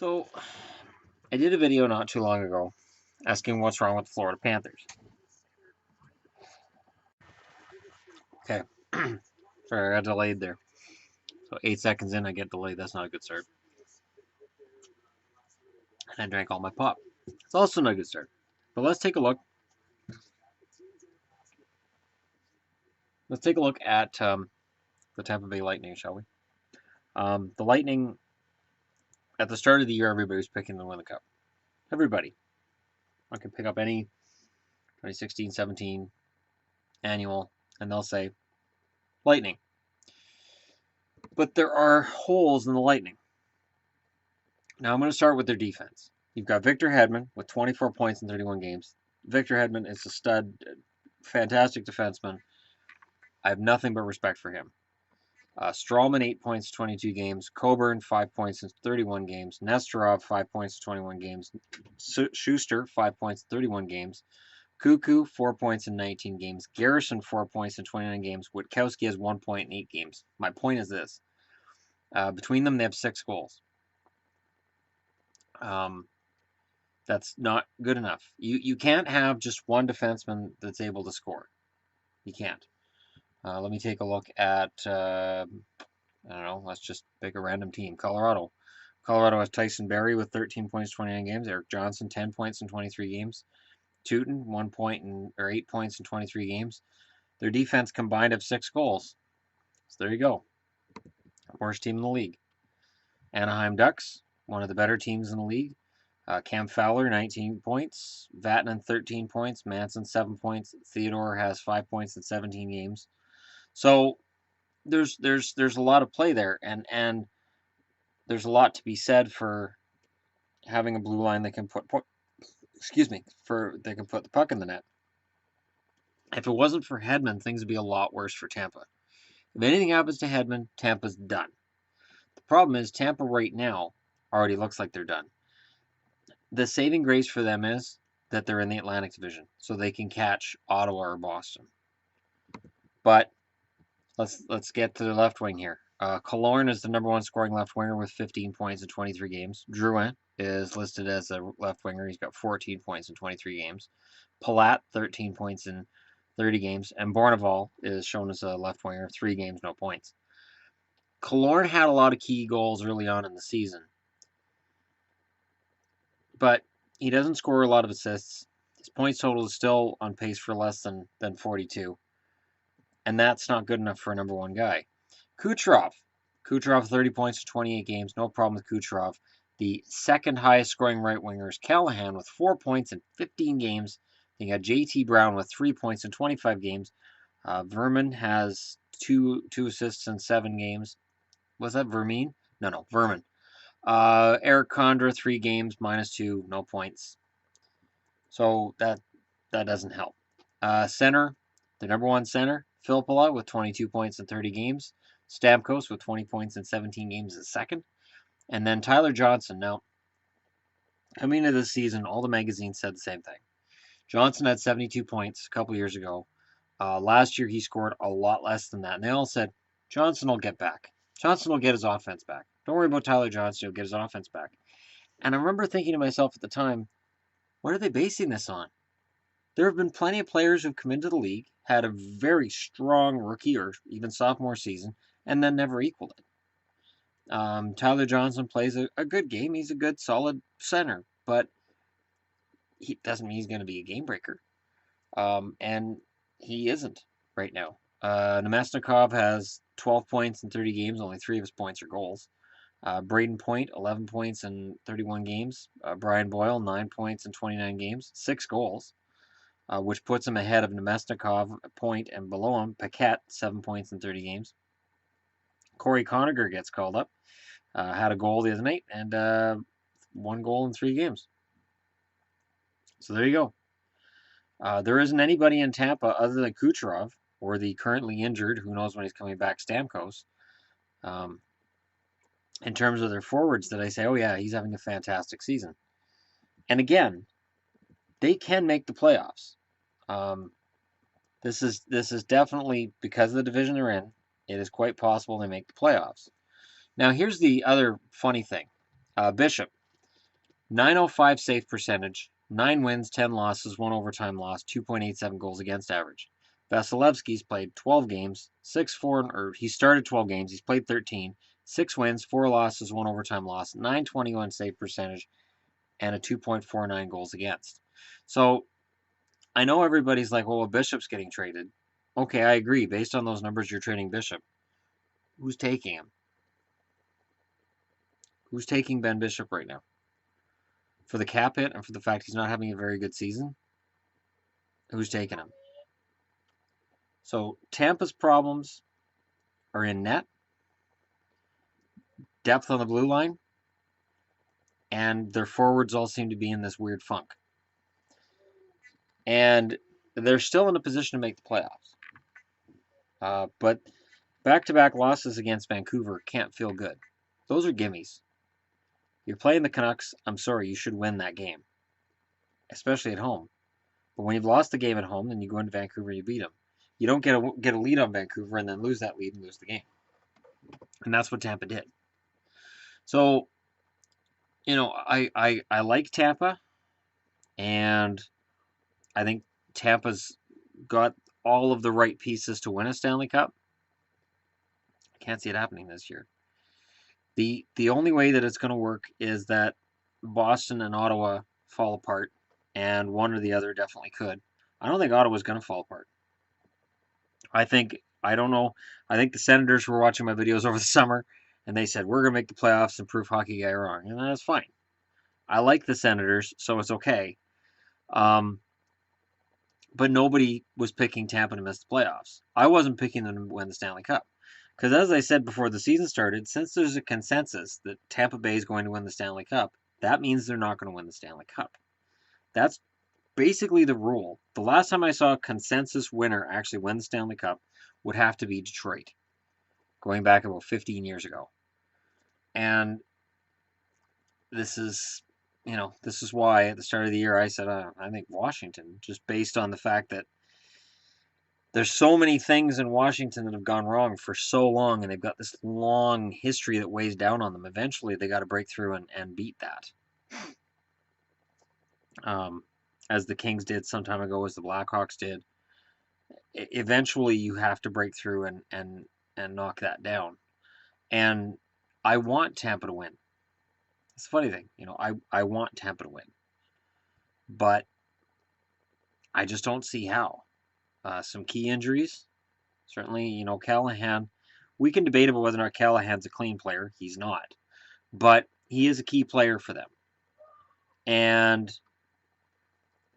So, I did a video not too long ago asking what's wrong with the Florida Panthers. Okay. Sorry, I got delayed there. So 8 seconds in, I get delayed. That's not a good start. And I drank all my pop. It's also not a good start. But let's take a look. Let's take a look at the Tampa Bay Lightning, shall we? The Lightning, at the start of the year, everybody was picking them to win the Cup. Everybody. I can pick up any 2016, 17 annual, and they'll say Lightning. But there are holes in the Lightning. Now I'm going to start with their defense. You've got Victor Hedman with 24 points in 31 games. Victor Hedman is a stud, fantastic defenseman. I have nothing but respect for him. Strawman, 8 points, 22 games. Coburn, 5 points in 31 games. Nesterov, 5 points, 21 games. Schuster, 5 points, 31 games. Cuckoo, 4 points in 19 games. Garrison, 4 points in 29 games. Witkowski has 1 point in 8 games. My point is this. Between them, they have 6 goals. That's not good enough. You can't have just one defenseman that's able to score. You can't. Let me take a look at, I don't know, let's just pick a random team. Colorado. Colorado has Tyson Barrie with 13 points, 29 games. Eric Johnson, 10 points in 23 games. Teuton, 8 points in 23 games. Their defense combined have 6 goals. So there you go. Worst team in the league. Anaheim Ducks, one of the better teams in the league. Cam Fowler, 19 points. Vatanen, 13 points. Manson, 7 points. Theodore has 5 points in 17 games. So there's a lot of play there, and there's a lot to be said for having a blue line that can put they can put the puck in the net. If it wasn't for Hedman, things would be a lot worse for Tampa. If anything happens to Hedman, Tampa's done. The problem is Tampa right now already looks like they're done. The saving grace for them is that they're in the Atlantic Division, so they can catch Ottawa or Boston. But let's get to the left wing here. Killorn is the number 1 scoring left winger with 15 points in 23 games. Drouin is listed as a left winger. He's got 14 points in 23 games. Palat, 13 points in 30 games. And Bourneval is shown as a left winger, 3 games, no points. Killorn had a lot of key goals early on in the season, but he doesn't score a lot of assists. His points total is still on pace for less than 42. And that's not good enough for a number 1 guy. Kucherov, 30 points in 28 games. No problem with Kucherov. The second highest scoring right winger is Callahan with 4 points in 15 games. Then you got JT Brown with 3 points in 25 games. Vermin has two assists in 7 games. Was that Vermin? No, Vermin. Eric Condra, 3 games, -2, no points. So that doesn't help. Center, the number 1 center, Filppula with 22 points in 30 games. Stamkos with 20 points in 17 games is second. And then Tyler Johnson. Now, coming into this season, all the magazines said the same thing. Johnson had 72 points a couple years ago. Last year, he scored a lot less than that. And they all said, Johnson will get back. Johnson will get his offense back. Don't worry about Tyler Johnson. He'll get his offense back. And I remember thinking to myself at the time, what are they basing this on? There have been plenty of players who've come into the league, had a very strong rookie or even sophomore season, and then never equaled it. Tyler Johnson plays a good game. He's a good, solid center, but he doesn't mean he's going to be a game breaker. And he isn't right now. Nemesnikov has 12 points in 30 games. Only 3 of his points are goals. Braden Point, 11 points in 31 games. Brian Boyle, 9 points in 29 games. 6 goals. Which puts him ahead of Nemesnikov, Point, and below him, Paquette, 7 points in 30 games. Corey Conacher gets called up. Had a goal the other night, and 1 goal in 3 games. So there you go. There isn't anybody in Tampa other than Kucherov, or the currently injured, who knows when he's coming back, Stamkos, in terms of their forwards that I say, oh yeah, he's having a fantastic season. And again, they can make the playoffs. This is definitely, because of the division they're in, it is quite possible they make the playoffs. Now, here's the other funny thing. Bishop, .905 save percentage, 9 wins, 10 losses, 1 overtime loss, 2.87 goals against average. Vasilevsky's played 12 games, he started 12 games, he's played 13, 6 wins, 4 losses, 1 overtime loss, .921 save percentage, and a 2.49 goals against. So I know everybody's like, well, Bishop's getting traded. Okay, I agree. Based on those numbers, you're trading Bishop. Who's taking him? Who's taking Ben Bishop right now? For the cap hit and for the fact he's not having a very good season? Who's taking him? So Tampa's problems are in net, depth on the blue line, and their forwards all seem to be in this weird funk. And they're still in a position to make the playoffs. But back-to-back losses against Vancouver can't feel good. Those are gimmies. You're playing the Canucks, I'm sorry, you should win that game. Especially at home. But when you've lost the game at home, then you go into Vancouver and you beat them. You don't get a lead on Vancouver and then lose that lead and lose the game. And that's what Tampa did. So, I like Tampa, and I think Tampa's got all of the right pieces to win a Stanley Cup. I can't see it happening this year. The only way that it's going to work is that Boston and Ottawa fall apart, and one or the other definitely could. I don't think Ottawa's going to fall apart. I think the Senators were watching my videos over the summer, and they said, we're going to make the playoffs and prove hockey guy wrong. And that's fine. I like the Senators, so it's okay. But nobody was picking Tampa to miss the playoffs. I wasn't picking them to win the Stanley Cup. Because as I said before the season started, since there's a consensus that Tampa Bay is going to win the Stanley Cup, that means they're not going to win the Stanley Cup. That's basically the rule. The last time I saw a consensus winner actually win the Stanley Cup would have to be Detroit, going back about 15 years ago. And this is why at the start of the year I said I think Washington, just based on the fact that there's so many things in Washington that have gone wrong for so long, and they've got this long history that weighs down on them. Eventually, they got to break through and beat that. As the Kings did some time ago, as the Blackhawks did. Eventually, you have to break through and knock that down. And I want Tampa to win. It's a funny thing, I want Tampa to win, but I just don't see how. Some key injuries, certainly. Callahan. We can debate about whether or not Callahan's a clean player. He's not, but he is a key player for them. And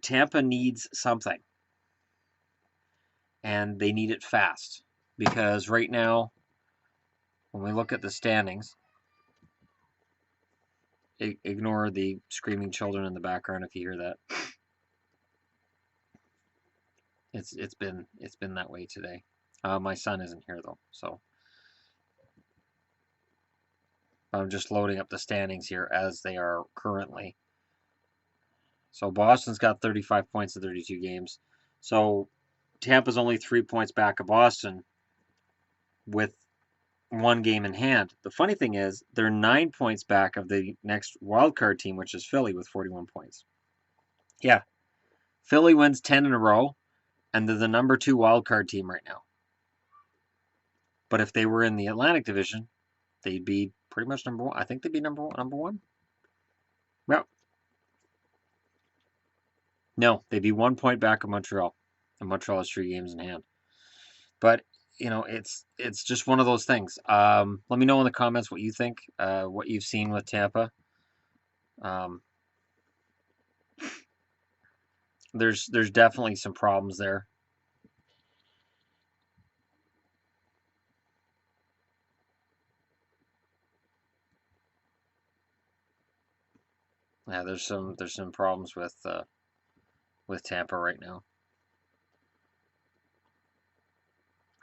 Tampa needs something, and they need it fast, because right now, when we look at the standings, ignore the screaming children in the background if you hear that. It's been that way today. My son isn't here though, so I'm just loading up the standings here as they are currently. So Boston's got 35 points in 32 games. So Tampa's only 3 points back of Boston with 1 game in hand. The funny thing is, they're 9 points back of the next wildcard team, which is Philly, with 41 points. Yeah. Philly wins 10 in a row, and they're the number 2 wildcard team right now. But if they were in the Atlantic Division, they'd be pretty much number 1. I think they'd be number 1. Well, no, they'd be 1 point back of Montreal, and Montreal has 3 games in hand. But it's just one of those things. Let me know in the comments what you think, what you've seen with Tampa. There's definitely some problems there. Yeah, there's some problems with Tampa right now.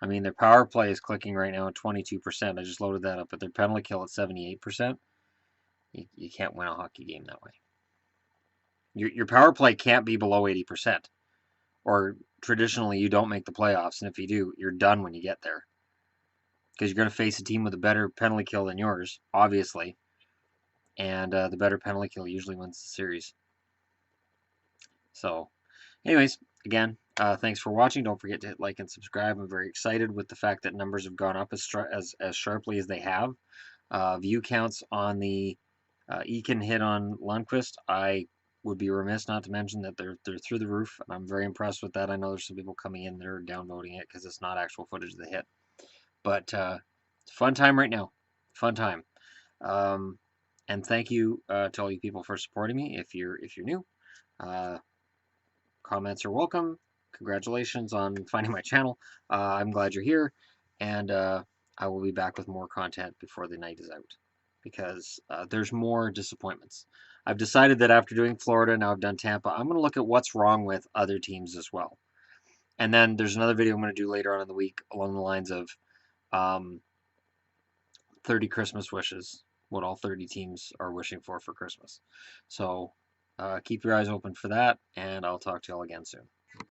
I mean, their power play is clicking right now at 22%. I just loaded that up, but their penalty kill at 78%. You can't win a hockey game that way. Your power play can't be below 80%. Or traditionally, you don't make the playoffs, and if you do, you're done when you get there. Because you're going to face a team with a better penalty kill than yours, obviously. and the better penalty kill usually wins the series. So, anyways, again, thanks for watching. Don't forget to hit like and subscribe. I'm very excited with the fact that numbers have gone up as sharply as they have. View counts on the Eakin hit on Lundqvist, I would be remiss not to mention that they're through the roof, and I'm very impressed with that. I know there's some people coming in that are downvoting it because it's not actual footage of the hit, but it's a fun time right now, fun time. And thank you to all you people for supporting me. If you're new, comments are welcome. Congratulations on finding my channel. I'm glad you're here, and I will be back with more content before the night is out, because there's more disappointments. I've decided that after doing Florida, now I've done Tampa, I'm going to look at what's wrong with other teams as well. And then there's another video I'm going to do later on in the week along the lines of 30 Christmas wishes, what all 30 teams are wishing for Christmas. So keep your eyes open for that, and I'll talk to y'all again soon.